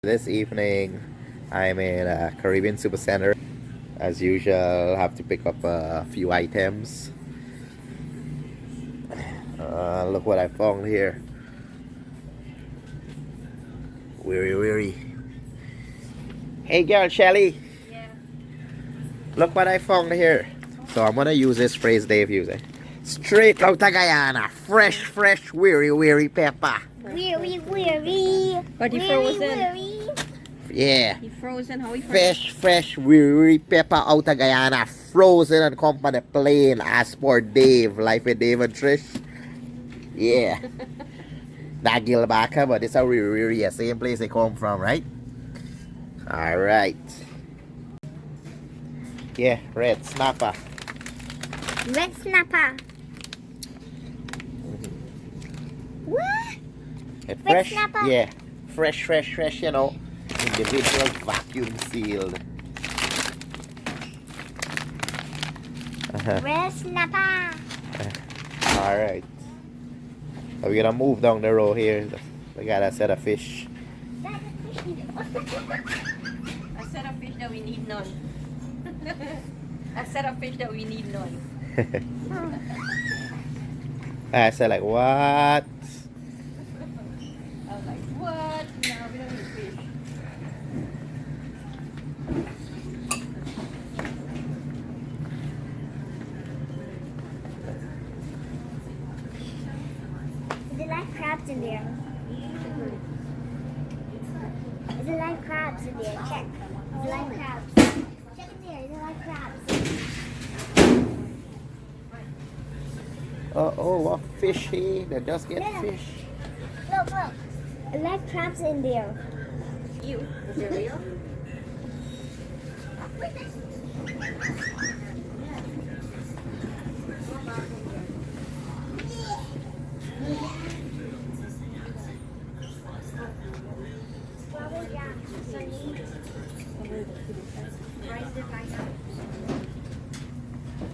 This evening, I'm in a Caribbean Supercenter. As usual, have to pick up a few items. Look what I found here. Weary, weary. Hey girl, Shelly. Yeah. Look what I found here. So I'm gonna use this phrase Dave using. Straight out of Guyana. Fresh, fresh, weary, weary pepper. Weary, weary. But he weary, frozen. weary. Yeah. He frozen. How he frozen? Fresh, fresh, weary pepper out of Guyana. Frozen and come on the plane. As for Dave. Life with Dave and Trish. Yeah. That Gilbaca, but it's a weary, yeah, same place they come from, right? Alright. Yeah, red snapper. Red snapper. What? Red Fresh snapper? Yeah. Fresh, fresh, fresh, you know. Individual vacuum sealed. Red snapper. Alright. So we're gonna move down the road here. We got a set of fish. A set of fish that we need none. A set of fish that we need none. I said like, what? I was like, what? No, we don't need fish. Is it like crabs in there? Is it like crabs in there? Check. Is it like crabs? Check in there. Is it like crabs? Oh, what fish here? They just get Yeah. fish. Look, look. Is it like crabs in there? You. Is it real?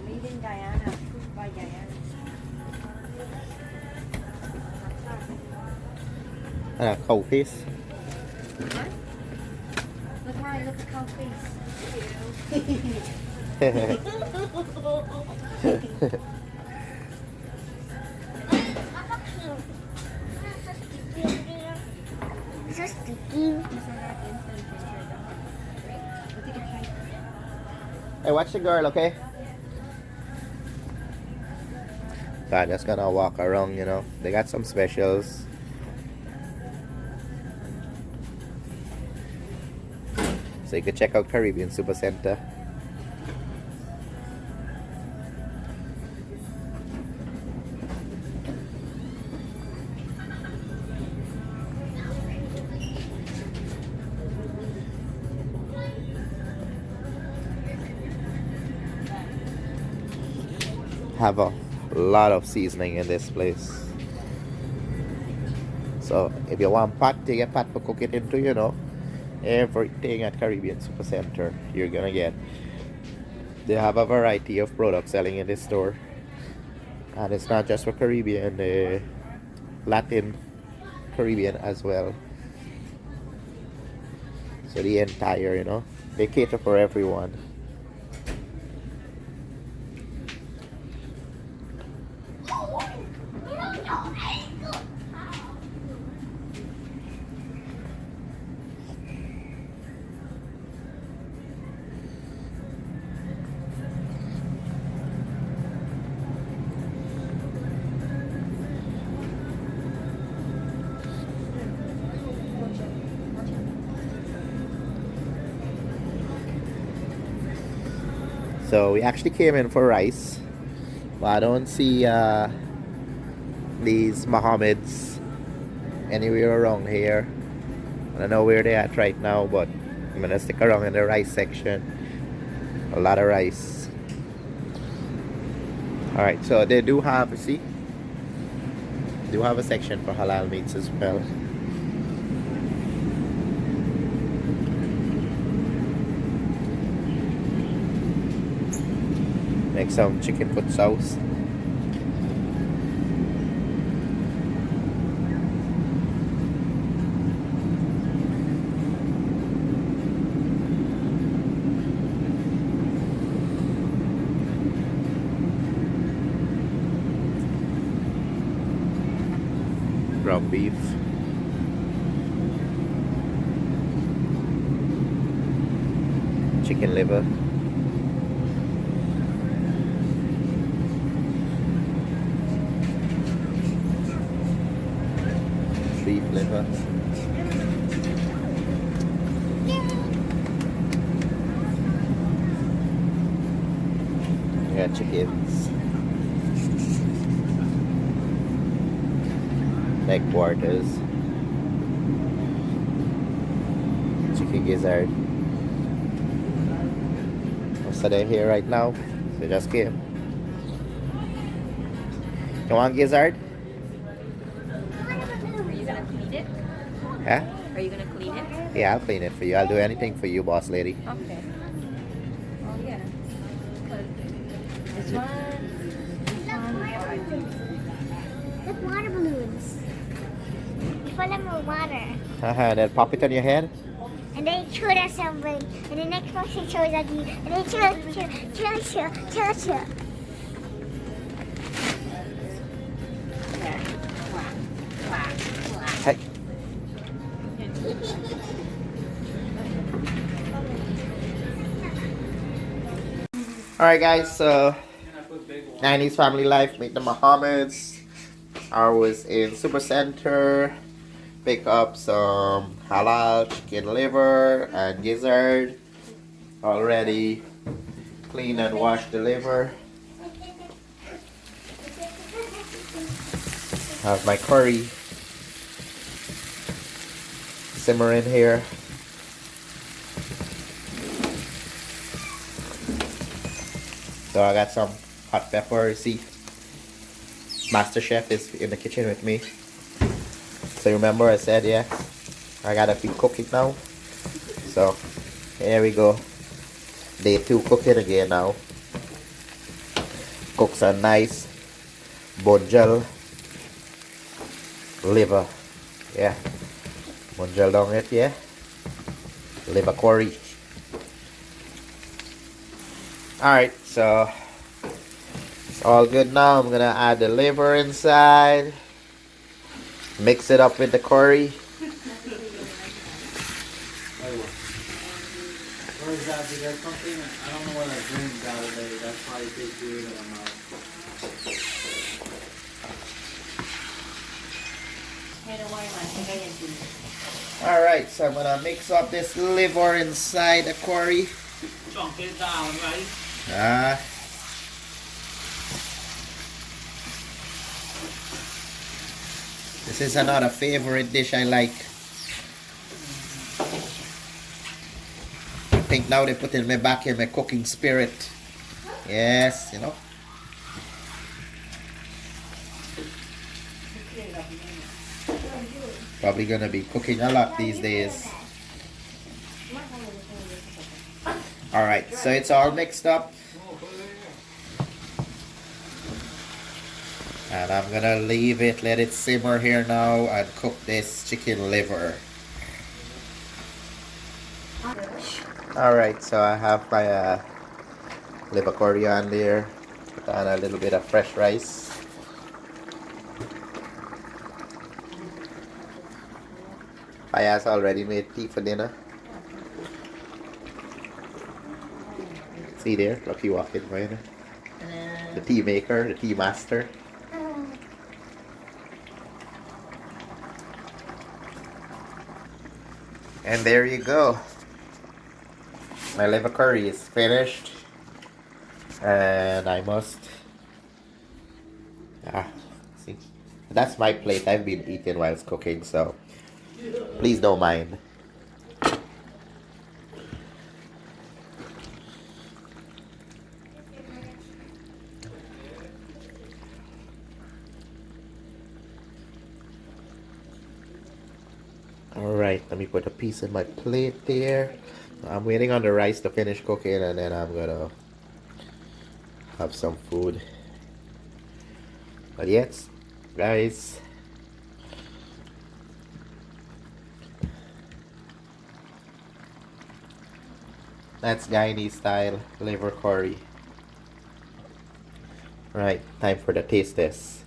Made in Guyana. Approved by Guyana. Cow face. What? Look where look at cow face. It's so sticky. Hey, watch the girl, okay? So I'm just gonna walk around, you know. They got some specials. So you can check out Caribbean Supercenter. Have a lot of seasoning in this place. So if you want pot, you get pot for cook it into, you know. Everything at Caribbean Supercenter you're gonna get. They have a variety of products selling in this store. And it's not just for Caribbean, Latin Caribbean as well. So the entire, you know, they cater for everyone. So we actually came in for rice, but I don't see these Mohammeds anywhere around here. I don't know where they're at right now, but I'm gonna stick around in the rice section. A lot of rice. Alright, so they do have, see? Do have a section for halal meats as well. Make some chicken foot sauce. ground beef. Chicken liver. Beef liver. Yeah, chickens. Leg quarters. Chicken gizzard. So they're here right now. They just came. You want gizzard? Are you gonna clean it? Huh? Are you gonna clean it? Yeah, I'll clean it for you. I'll do anything for you, boss lady. Okay. Oh yeah. This one. Look, water balloons. Full of water. Then pop it on your head. And then you shoot at somebody. And the next person shows at you. And then chill. Hey. Alright guys, so Guyanese family life, meet the Mohammeds. I was in Super Center, pick up some halal chicken liver and gizzard. Already clean and wash the liver. Have my curry simmering here. So I got some hot pepper. See, Master Chef is in the kitchen with me. So remember I said, yeah, I gotta be cooking now. So here we go. Day 2 cooking again now. Cook some nice bonjal liver. Yeah. Bonjal down it, yeah. Liver curry. Alright, so it's all good now. I'm gonna add the liver inside. Mix it up with the curry. Where is that? There's something, I don't know what I drank the other day. That's why it tastes weird in my mouth. Alright, so I'm gonna mix up this liver inside the curry. Chunk it down, right? This is another favorite dish I like. I think now they put me back in my cooking spirit. Yes, you know. Probably gonna be cooking a lot these days. Alright, so it's all mixed up. And I'm gonna leave it, let it simmer here now and cook this chicken liver. Alright, so I have my liver curry on there. Put on a little bit of fresh rice. Paya's already made tea for dinner. See there, Lucky walking by. The tea maker, the tea master. And there you go. My liver curry is finished. And I must... see. That's my plate. I've been eating whilst cooking, so please don't mind. Alright, let me put a piece in my plate there. I'm waiting on the rice to finish cooking and then I'm gonna have some food. But yes, guys, that's Guyanese style liver curry. Right, time for the taste test.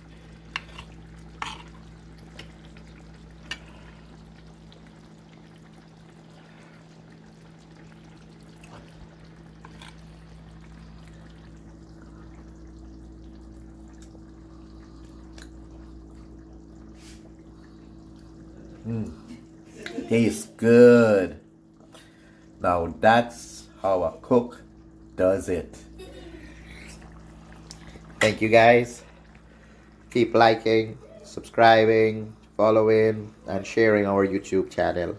Tastes good. Now that's how a cook does it. Thank you guys. Keep liking, subscribing, following, and sharing our YouTube channel.